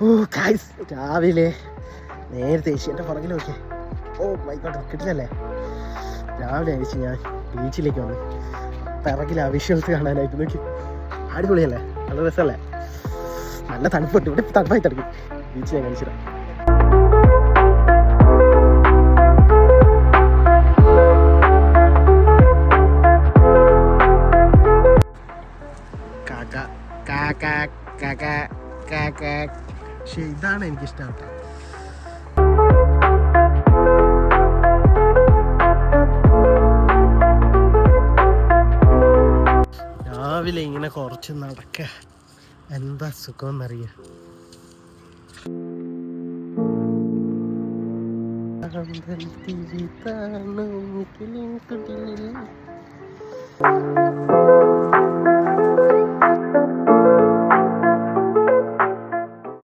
ഓ guys, രാവിലെ നേരത്തെ എൻ്റെ പുറകിൽ നോക്കിയേ. ഓ മൈക്കോട്ടെ, കിട്ടില്ലല്ലേ. രാവിലെ അയച്ച് ഞാൻ ബീച്ചിലേക്ക് വന്നു. പിറകിൽ ആ വിഷ്വൽസ് കാണാനായിട്ട് നോക്കി. അടിപൊളിയല്ലേ, നല്ല രസമല്ലേ. നല്ല തണുപ്പുണ്ട് ഇവിടെ, തണുപ്പായി തുടങ്ങി. ബീച്ച് ഞാൻ കാണിച്ചിടാം. പക്ഷെ ഇതാണ് എനിക്കിഷ്ടം. രാവിലെ ഇങ്ങനെ കുറച്ച് നടക്ക എന്താ സുഖം എന്നറിയാം.